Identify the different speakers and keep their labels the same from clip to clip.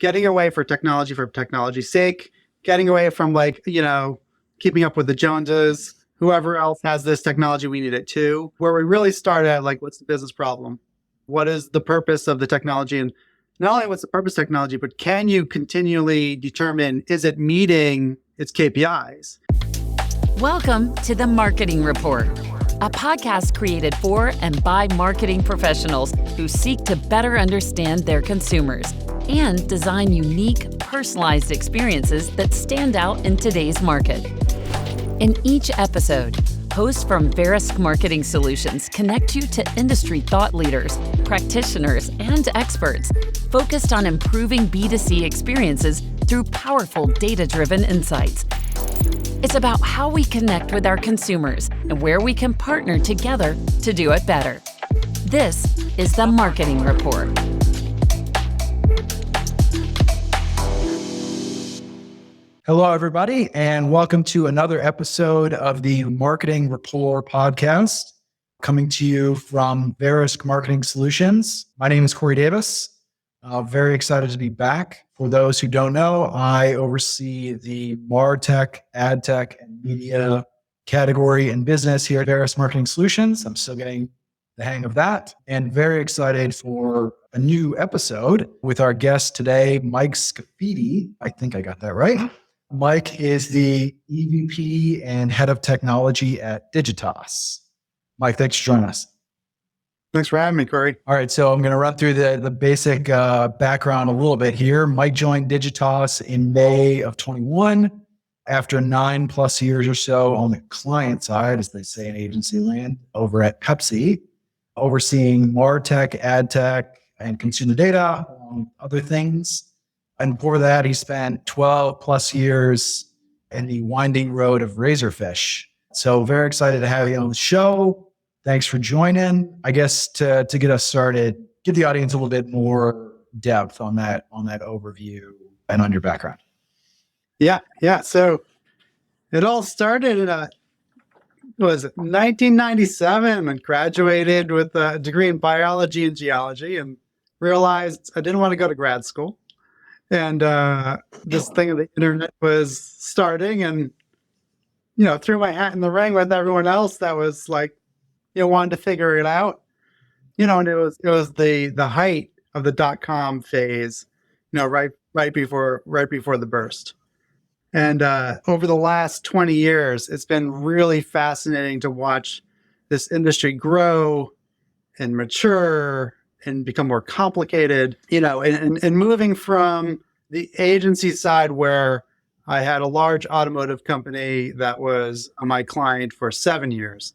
Speaker 1: getting away for technology's sake, getting away from keeping up with the Joneses. Whoever else has this technology, we need it too. Where we really start at what's the business problem? What is the purpose of the technology? And not only what's the purpose of technology, but can you continually determine, is it meeting its KPIs?
Speaker 2: Welcome to the Marketing Rapport, a podcast created for and by marketing professionals who seek to better understand their consumers and design unique, personalized experiences that stand out in today's market. In each episode, hosts from Verisk Marketing Solutions connect you to industry thought leaders, practitioners, and experts focused on improving B2C experiences through powerful data-driven insights. It's about how we connect with our consumers and where we can partner together to do it better. This is the Marketing Rapport.
Speaker 3: Hello, everybody, and welcome to another episode of the Marketing Rapport podcast, coming to you from Verisk Marketing Solutions. My name is Cory Davis. Very excited to be back. For those who don't know, I oversee the MarTech, AdTech, and media category and business here at Verisk Marketing Solutions. I'm still getting the hang of that, and very excited for a new episode with our guest today, Mike Scafidi. I think I got that right. Mike is the EVP and Head of Technology at Digitas. Mike, thanks for joining us.
Speaker 1: Thanks for having me, Cory.
Speaker 3: All right, so I'm going to run through the basic background a little bit here. Mike joined Digitas in May of 21 after 9+ years or so on the client side, as they say in agency land, over at Pepsi, overseeing MarTech, AdTech, and consumer data, among other things. And before that, he spent 12+ years in the winding road of Razorfish. So very excited to have you on the show. Thanks for joining. I guess to get us started, give the audience a little bit more depth on that overview and on your background.
Speaker 1: Yeah. So it all started in 1997, and graduated with a degree in biology and geology, and realized I didn't want to go to grad school. And this thing of the internet was starting, and threw my hat in the ring with everyone else that was wanted to figure it out. And it was the height of the .com phase, right before the burst. And over the last 20 years, it's been really fascinating to watch this industry grow and mature and become more complicated, and moving from the agency side, where I had a large automotive company that was my client for 7 years,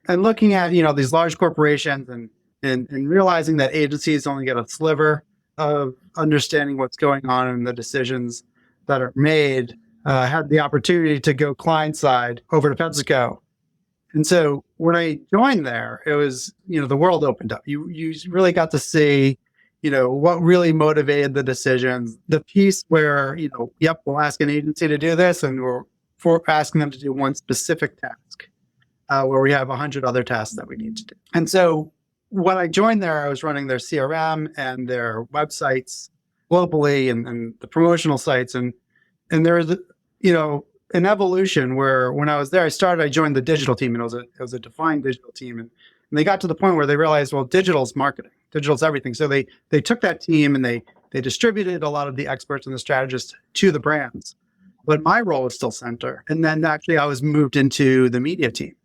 Speaker 1: and looking at, these large corporations and realizing that agencies only get a sliver of understanding what's going on and the decisions that are made. I had the opportunity to go client side over to PepsiCo. And so when I joined there, it was, the world opened up. You really got to see, what really motivated the decisions. The piece where, we'll ask an agency to do this, and we're asking them to do one specific task, where we have 100 other tasks that we need to do. And so when I joined there, I was running their CRM and their websites globally, and the promotional sites. And there was, an evolution where when I was there, I joined the digital team, and it was a defined digital team. And they got to the point where they realized, well, digital's marketing, digital's everything. So they took that team and they distributed a lot of the experts and the strategists to the brands. But my role was still center. And then actually I was moved into the media team.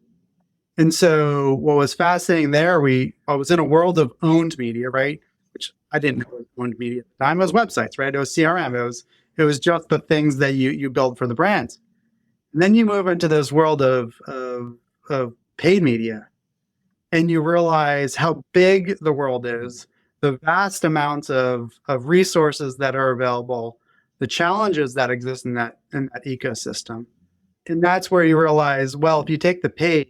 Speaker 1: And so what was fascinating there, I was in a world of owned media, right? Which I didn't know was owned media at the time. It was websites, right? It was CRM. It was just the things that you build for the brands. And then you move into this world of paid media, and you realize how big the world is, the vast amounts of resources that are available, the challenges that exist in that ecosystem. And that's where you realize, well, if you take the paid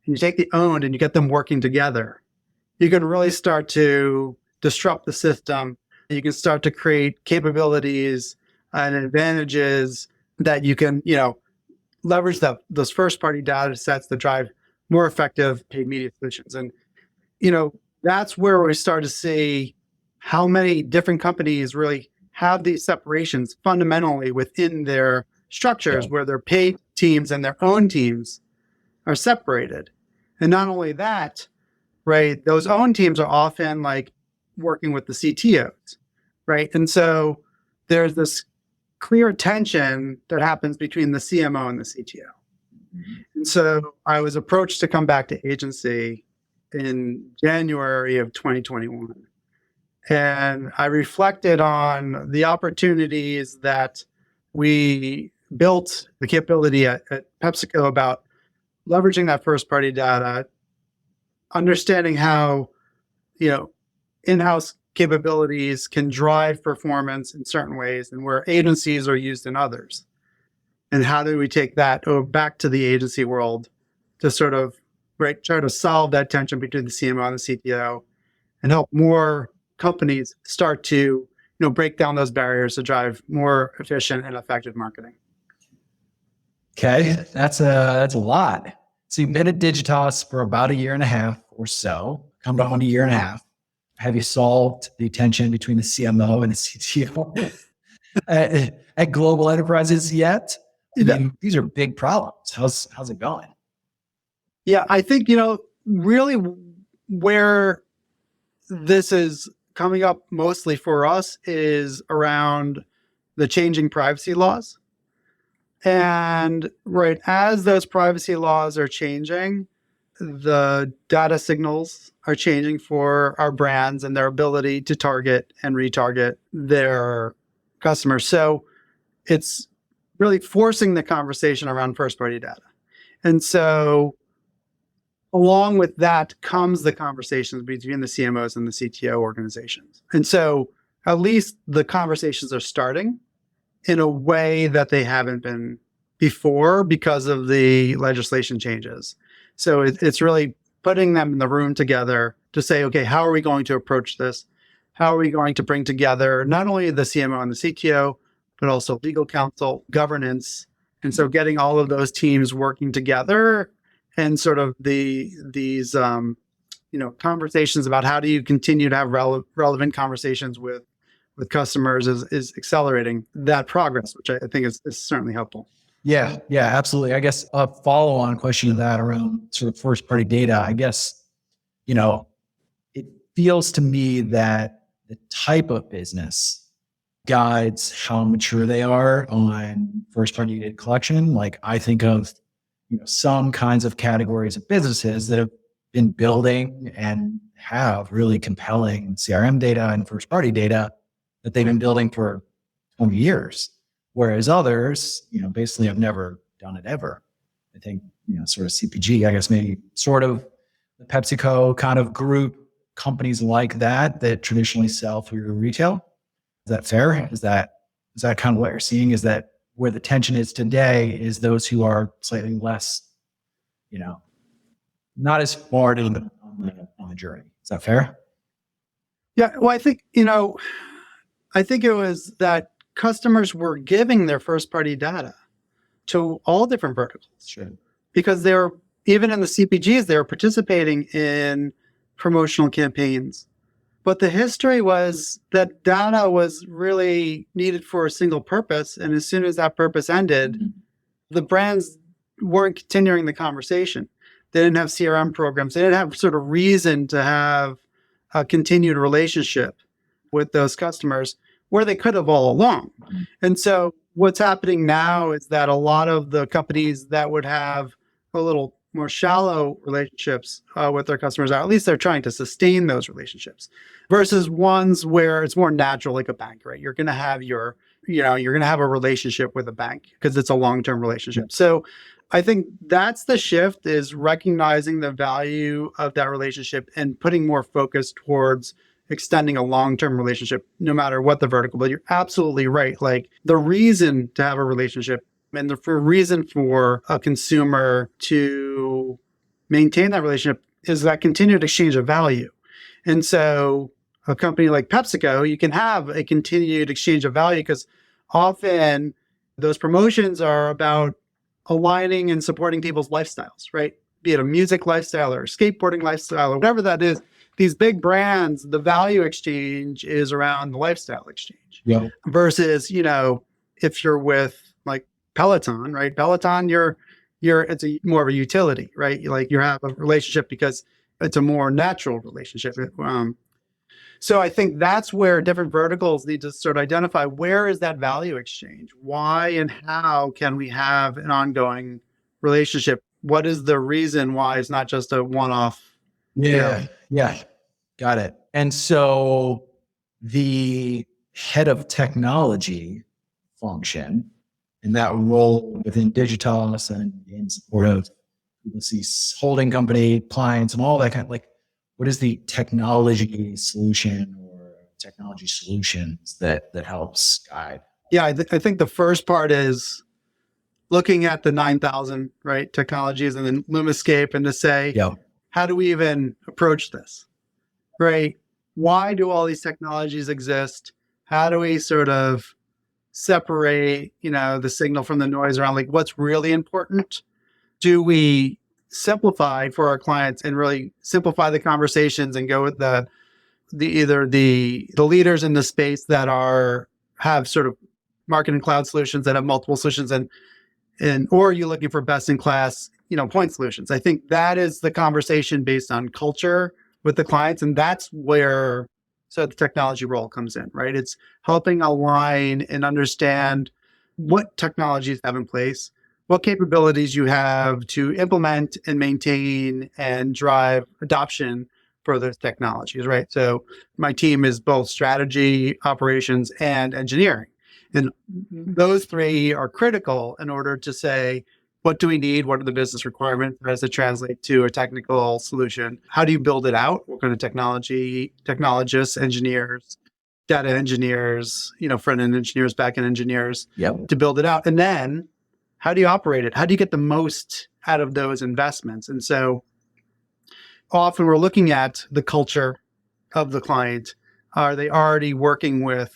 Speaker 1: and you take the owned and you get them working together, you can really start to disrupt the system. You can start to create capabilities and advantages that you can, leverage those first-party data sets to drive more effective paid media solutions. And, that's where we start to see how many different companies really have these separations fundamentally within their structures where their paid teams and their own teams are separated. And not only that, right, those own teams are often like working with the CTOs, right? And so there's this clear tension that happens between the CMO and the CTO. And so I was approached to come back to agency in January of 2021. And I reflected on the opportunities that we built the capability at PepsiCo about leveraging that first party data, understanding how, in-house capabilities can drive performance in certain ways and where agencies are used in others. And how do we take that back to the agency world to sort of try to solve that tension between the CMO and the CTO and help more companies start to break down those barriers to drive more efficient and effective marketing.
Speaker 3: Okay, that's a lot. So you've been at Digitas for about a year and a half or so, come on a year and a half. Have you solved the tension between the CMO and the CTO at global enterprises yet? I mean, these are big problems. How's it going?
Speaker 1: Yeah, I think, really where this is coming up mostly for us is around the changing privacy laws. And as those privacy laws are changing, the data signals are changing for our brands and their ability to target and retarget their customers. So it's really forcing the conversation around first party data. And so along with that comes the conversations between the CMOs and the CTO organizations. And so at least the conversations are starting in a way that they haven't been before because of the legislation changes. So it's really putting them in the room together to say, okay, how are we going to approach this? How are we going to bring together not only the CMO and the CTO, but also legal counsel, governance. And so getting all of those teams working together and sort of these conversations about how do you continue to have relevant conversations with customers is accelerating that progress, which I think is certainly helpful.
Speaker 3: Yeah, absolutely. I guess a follow-on question to that around sort of first party data, I guess, it feels to me that the type of business guides how mature they are on first party data collection. Like I think of, some kinds of categories of businesses that have been building and have really compelling CRM data and first party data that they've been building for 20 years. Whereas others, basically have never done it ever. I think, sort of CPG, I guess maybe sort of the PepsiCo kind of group, companies like that traditionally sell through retail. Is that fair? Is that kind of what you're seeing? Is that where the tension is today is those who are slightly less, not as far on the journey. Is that fair?
Speaker 1: Yeah. Well, I think it was that customers were giving their first party data to all different verticals.
Speaker 3: Sure.
Speaker 1: Because they're, even in the CPGs, they were participating in promotional campaigns. But the history was that data was really needed for a single purpose. And as soon as that purpose ended, the brands weren't continuing the conversation. They didn't have CRM programs. They didn't have sort of reason to have a continued relationship with those customers where they could have all along. And so what's happening now is that a lot of the companies that would have a little more shallow relationships with their customers, or at least they're trying to sustain those relationships, versus ones where it's more natural, like a bank, right? You're going to have you're going to have a relationship with a bank because it's a long-term relationship. So I think that's the shift, is recognizing the value of that relationship and putting more focus towards extending a long-term relationship, no matter what the vertical. But you're absolutely right. Like the reason to have a relationship and the reason for a consumer to maintain that relationship is that continued exchange of value. And so a company like PepsiCo, you can have a continued exchange of value because often those promotions are about aligning and supporting people's lifestyles, right? Be it a music lifestyle or a skateboarding lifestyle or whatever that is, these big brands, the value exchange is around the lifestyle exchange.
Speaker 3: Yeah.
Speaker 1: Versus, if you're with like Peloton, right? Peloton, it's more of a utility, right? You have a relationship because it's a more natural relationship. So I think that's where different verticals need to sort of identify where is that value exchange? Why and how can we have an ongoing relationship? What is the reason why it's not just a one-off?
Speaker 3: Yeah. Got it. And so the head of technology function and that role within Digitas and in support of this holding company, clients, and all that kind of what is the technology solution or technology solutions that helps guide?
Speaker 1: Yeah, I think the first part is looking at the 9,000, right, technologies and then Lumascape and to say, how do we even approach this, right? Why do all these technologies exist? How do we sort of separate, the signal from the noise around what's really important? Do we simplify for our clients and really simplify the conversations and go with the leaders in the space that have sort of marketing cloud solutions that have multiple solutions or are you looking for best in class, point solutions? I think that is the conversation based on culture with the clients. And that's where the technology role comes in, right? It's helping align and understand what technologies have in place, what capabilities you have to implement and maintain and drive adoption for those technologies, right? So my team is both strategy, operations, and engineering. And those three are critical in order to say, what do we need? What are the business requirements? How does it translate to a technical solution? How do you build it out? What kind of technologists, engineers, data engineers, front-end engineers, back-end engineers to build it out? And then how do you operate it? How do you get the most out of those investments? And so often we're looking at the culture of the client. Are they already working with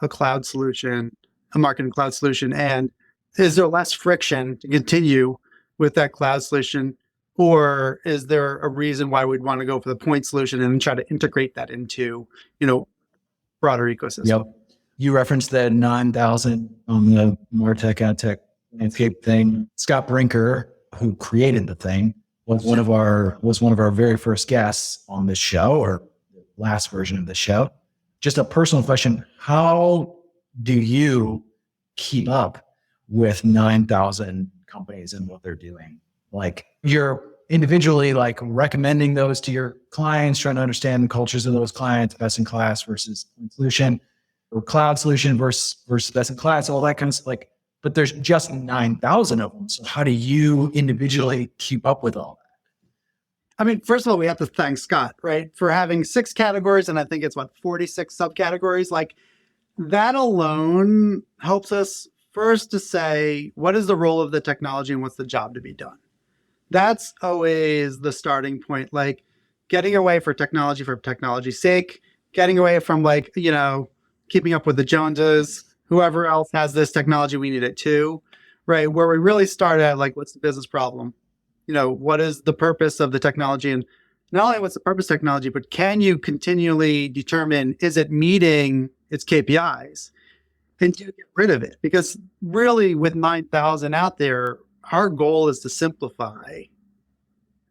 Speaker 1: a cloud solution, a marketing cloud solution? And is there less friction to continue with that cloud solution? Or is there a reason why we'd want to go for the point solution and try to integrate that into, broader ecosystem?
Speaker 3: Yep. You referenced the 9,000 on the MarTech AdTech landscape thing. Scott Brinker, who created the thing, was one of our very first guests on this show, or the last version of the show. Just a personal question: how do you keep up with 9,000 companies and what they're doing? You're individually recommending those to your clients, trying to understand the cultures of those clients, best in class versus solution, or cloud solution versus best in class, all that kind of stuff. But there's just 9,000 of them. So how do you individually keep up with all that?
Speaker 1: I mean, first of all, we have to thank Scott, right, for having 6 categories, and I think it's 46 subcategories. That alone helps us first to say, what is the role of the technology and what's the job to be done? That's always the starting point. Getting away for technology's sake, getting away from keeping up with the Joneses, whoever else has this technology, we need it too, right? Where we really start at what's the business problem? What is the purpose of the technology? And not only what's the purpose of technology, but can you continually determine, is it meeting its KPIs? And do you get rid of it? Because really with 9,000 out there, our goal is to simplify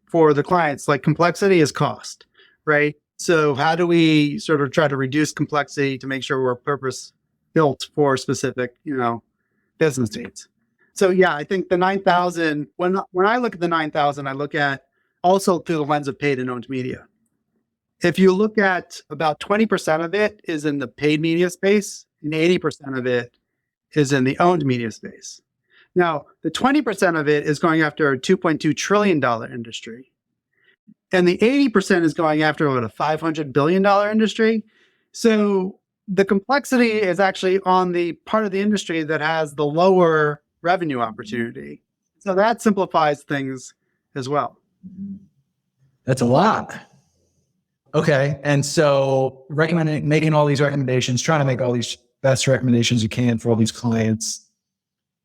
Speaker 1: for the clients. Complexity is cost, right? So how do we sort of try to reduce complexity to make sure we're purpose built for specific, business needs? So yeah, I think the 9,000, when I look at the 9,000, I look at also through the lens of paid and owned media. If you look at about 20% of it is in the paid media space and 80% of it is in the owned media space. Now, the 20% of it is going after a $2.2 trillion industry. And the 80% is going after a $500 billion industry. So the complexity is actually on the part of the industry that has the lower revenue opportunity. So that simplifies things as well.
Speaker 3: That's a lot. Okay. And so making all these recommendations, trying to make all these best recommendations you can for all these clients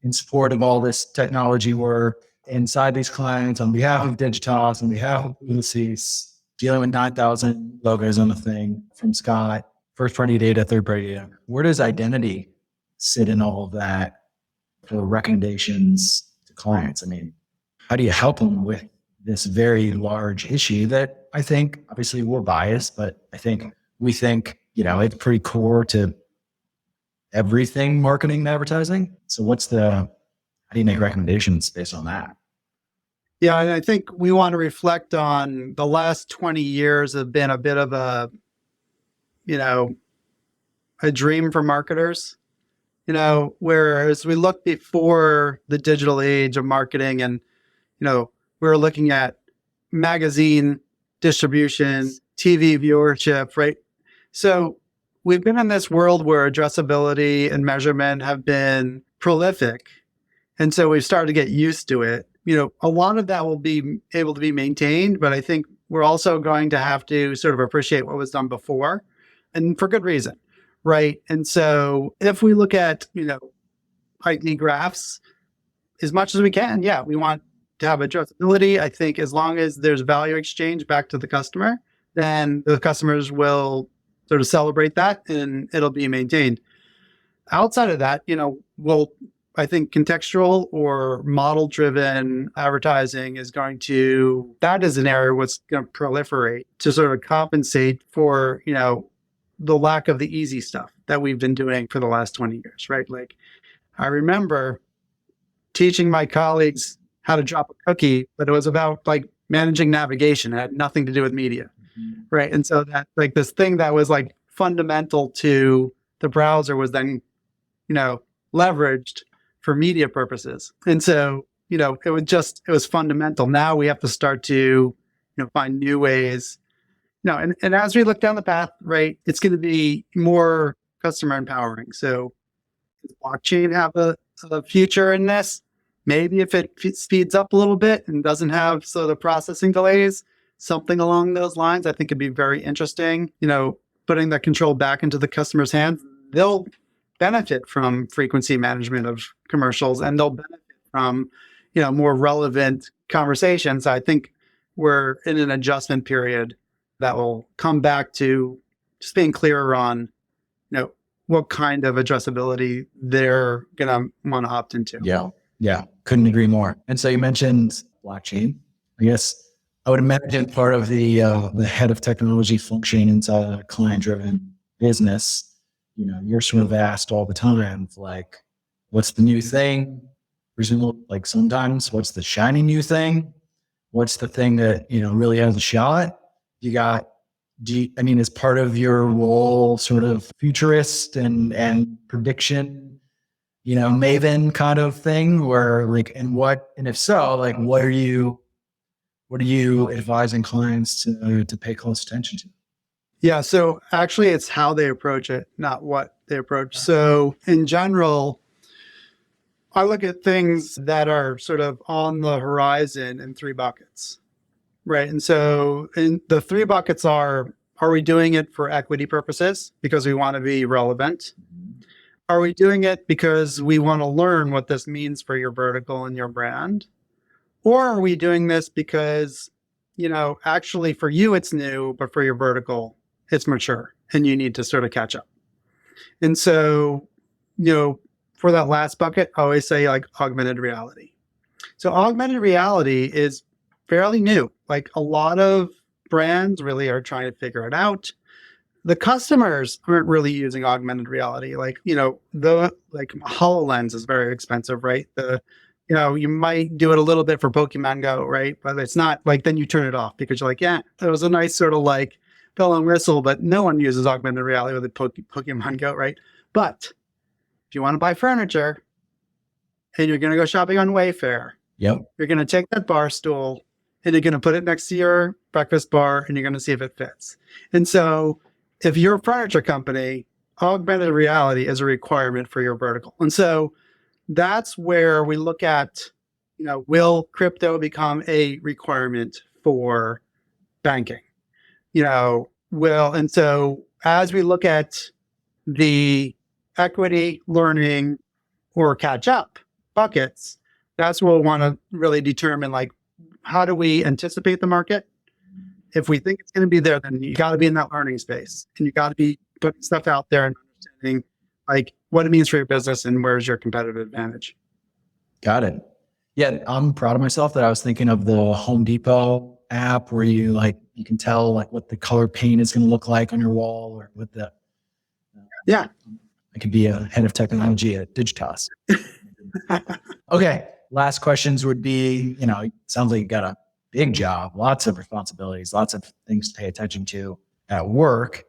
Speaker 3: in support of all this technology work inside these clients on behalf of Digitas, on behalf of Ulysses. dealing with 9,000 logos on the thing from Scott, first party data, third party data. Where does identity sit in all of that for recommendations to clients? I mean, how do you help them with this very large issue that I think, obviously we're biased, but I think we think, it's pretty core to everything marketing and advertising. So how do you make recommendations based on that?
Speaker 1: Yeah, and I think we want to reflect on the last 20 years have been a bit of a dream for marketers, whereas we look before the digital age of marketing and, we're looking at magazine distribution, TV viewership, right? So we've been in this world where addressability and measurement have been prolific. And so we've started to get used to it. A lot of that will be able to be maintained, but I think we're also going to have to sort of appreciate what was done before, and for good reason, right? And so if we look at, ID graphs as much as we can, yeah, we want to have addressability. I think as long as there's value exchange back to the customer, then the customers will sort of celebrate that and it'll be maintained. Outside of that, I think contextual or model driven advertising that is an area what's going to proliferate to sort of compensate for, the lack of the easy stuff that we've been doing for the last 20 years, right? Like I remember teaching my colleagues how to drop a cookie, but it was about like managing navigation. It had nothing to do with media, right? And so that like this thing that was like fundamental to the browser was then, leveraged for media purposes. And so, it was fundamental. Now we have to start to, find new ways. And as we look down the path, right, it's going to be more customer empowering. So does blockchain have a future in this? Maybe if it speeds up a little bit and doesn't have sort of processing delays, something along those lines, I think it'd be very interesting. Putting that control back into the customer's hands, they'll benefit from frequency management of commercials and they'll benefit from, more relevant conversations. I think we're in an adjustment period that will come back to just being clearer on, what kind of addressability they're going to want to opt into.
Speaker 3: Yeah. Couldn't agree more. And so you mentioned blockchain. I guess I would imagine part of the head of technology function inside a client-driven business, you're sort of asked all the time, like, what's the new thing? Presumably, like sometimes, what's the shiny new thing? What's the thing that, really has a shot? Is part of your role sort of futurist and prediction, maven kind of thing, where like, and if so, like, what are you advising clients to pay close attention to?
Speaker 1: Yeah. So actually it's how they approach it, not what they approach. So in general, I look at things that are sort of on the horizon in three buckets, right? And so the three buckets are we doing it for equity purposes because we want to be relevant? Are we doing it because we want to learn what this means for your vertical and your brand? Or are we doing this because, actually for you it's new, but for your vertical, it's mature and you need to sort of catch up? And so, for that last bucket, I always say like augmented reality. So augmented reality is fairly new. Like a lot of brands really are trying to figure it out. The customers aren't really using augmented reality. Like, HoloLens is very expensive, right? You might do it a little bit for Pokemon Go, right? But it's not like, then you turn it off because you're like, yeah, it was a nice sort of like bell and whistle, but no one uses augmented reality with Pokemon Go, right? But if you want to buy furniture and you're going to go shopping on Wayfair,
Speaker 3: yep,
Speaker 1: you're going to take that bar stool and you're going to put it next to your breakfast bar and you're going to see if it fits. And so if you're a furniture company, augmented reality is a requirement for your vertical. And so that's where we look at, will crypto become a requirement for banking? And so as we look at the equity, learning, or catch up buckets, that's what we'll want to really determine, like, how do we anticipate the market if we think it's going to be there, then you got to be in that learning space, and you got to be putting stuff out there and understanding like what it means for your business and where's your competitive advantage.
Speaker 3: Got it. Yeah, I'm proud of myself that I was thinking of the Home Depot app where you can tell like what the color paint is going to look like on your wall, or what the
Speaker 1: Yeah.
Speaker 3: I could be a head of technology at Digitas. Okay. Last questions would be, it sounds like you got a big job, lots of responsibilities, lots of things to pay attention to at work.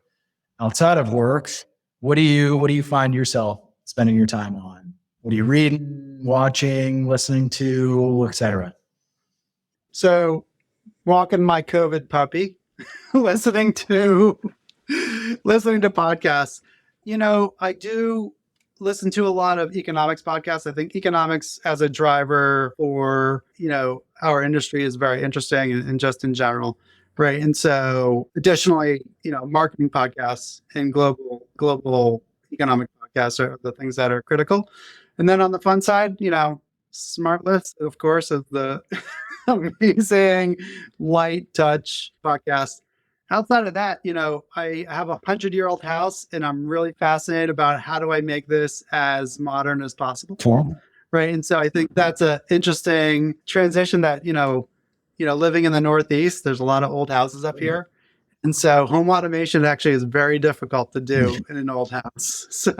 Speaker 3: Outside of work, what do you find yourself spending your time on? What are you reading, watching, listening to, etc.?
Speaker 1: So walking my COVID puppy, listening to podcasts. I do listen to a lot of economics podcasts. I think economics as a driver for, our industry is very interesting and just in general. Right. And so additionally, marketing podcasts and global economic podcasts are the things that are critical. And then on the fun side, SmartList, of course, is the amazing light touch podcast. Outside of that, I have a 100-year-old house, and I'm really fascinated about how do I make this as modern as possible.
Speaker 3: Cool.
Speaker 1: Right. And so I think that's an interesting transition that, living in the Northeast, there's a lot of old houses up here. And so home automation actually is very difficult to do in an old house. So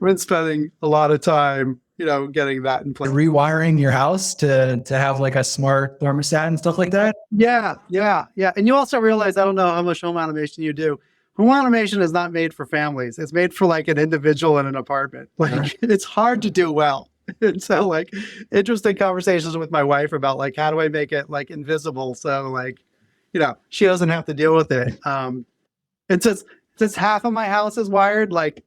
Speaker 1: we're spending a lot of time, getting that in place.
Speaker 3: Rewiring your house to have like a smart thermostat and stuff like that?
Speaker 1: Yeah. And you also realize, I don't know how much home automation you do. Home automation is not made for families. It's made for like an individual in an apartment. Like it's hard to do well. And so like interesting conversations with my wife about like, how do I make it like invisible? So like, she doesn't have to deal with it. And since half of my house is wired, like,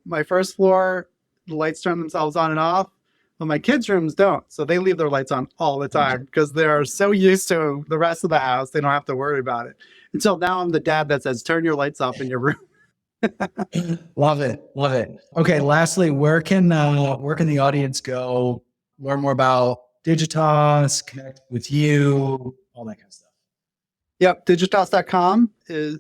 Speaker 1: my first floor, the lights turn themselves on and off, but my kids' rooms don't. So they leave their lights on all the time because they're so used to the rest of the house. They don't have to worry about it. And so now I'm the dad that says, turn your lights off in your room.
Speaker 3: Love it. Okay. Lastly, where can the audience go, learn more about Digitas, connect with you, all that kind of stuff?
Speaker 1: Yep. Digitas.com is,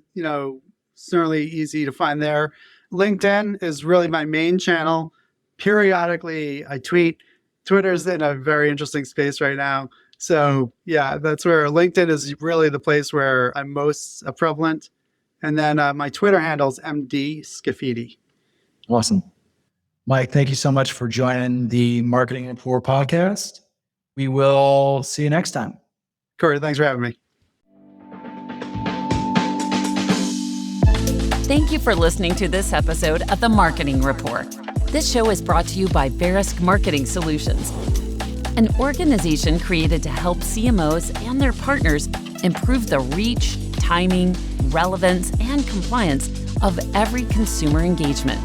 Speaker 1: certainly easy to find there. LinkedIn is really my main channel. Periodically, I tweet. Twitter's in a very interesting space right now. So yeah, that's where LinkedIn is really the place where I'm most prevalent. And then my Twitter handle is MD Scafidi.
Speaker 3: Awesome. Mike, thank you so much for joining the Marketing Rapport podcast. We will see you next time.
Speaker 1: Cory, thanks for having me.
Speaker 2: Thank you for listening to this episode of the Marketing Rapport. This show is brought to you by Verisk Marketing Solutions, an organization created to help CMOs and their partners improve the reach, timing, relevance, and compliance of every consumer engagement.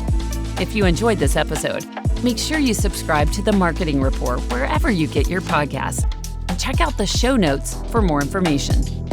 Speaker 2: If you enjoyed this episode, make sure you subscribe to the Marketing Rapport wherever you get your podcasts, and check out the show notes for more information.